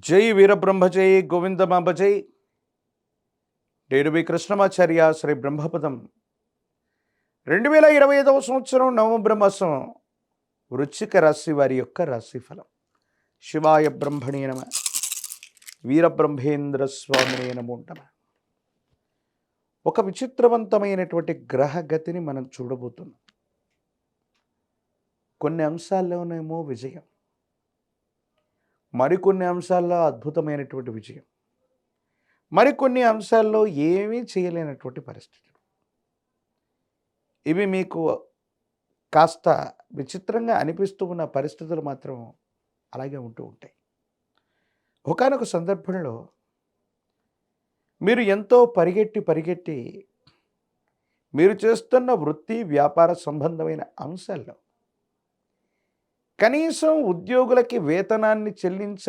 జై వీరబ్రహ్మ జై గోవిందమాంబ జై డేడుబి కృష్ణమాచార్య శ్రీ బ్రహ్మపదం 2025 సంవత్సరం నవంబర్ మాసం వృశ్చిక రాశి వారి యొక్క రాశిఫలం. శివాయ బ్రహ్మణే నమ, వీరబ్రహ్మేంద్ర స్వామినే నమో నమః. ఒక విచిత్రవంతమైనటువంటి గ్రహగతిని మనం చూడబోతున్నాం. కొన్ని అంశాల్లోనేమో విజయం, మరికొన్ని అంశాల్లో అద్భుతమైనటువంటి విజయం, మరికొన్ని అంశాల్లో ఏమీ చేయలేనటువంటి పరిస్థితులు. ఇవి మీకు కాస్త విచిత్రంగా అనిపిస్తూ ఉన్న పరిస్థితులు మాత్రం అలాగే ఉంటూ ఉంటాయి. ఒకానొక సందర్భంలో మీరు ఎంతో పరిగెట్టి మీరు చేస్తున్న వృత్తి వ్యాపార సంబంధమైన అంశాల్లో కనీసం ఉద్యోగులకి వేతనాన్ని చెల్లించ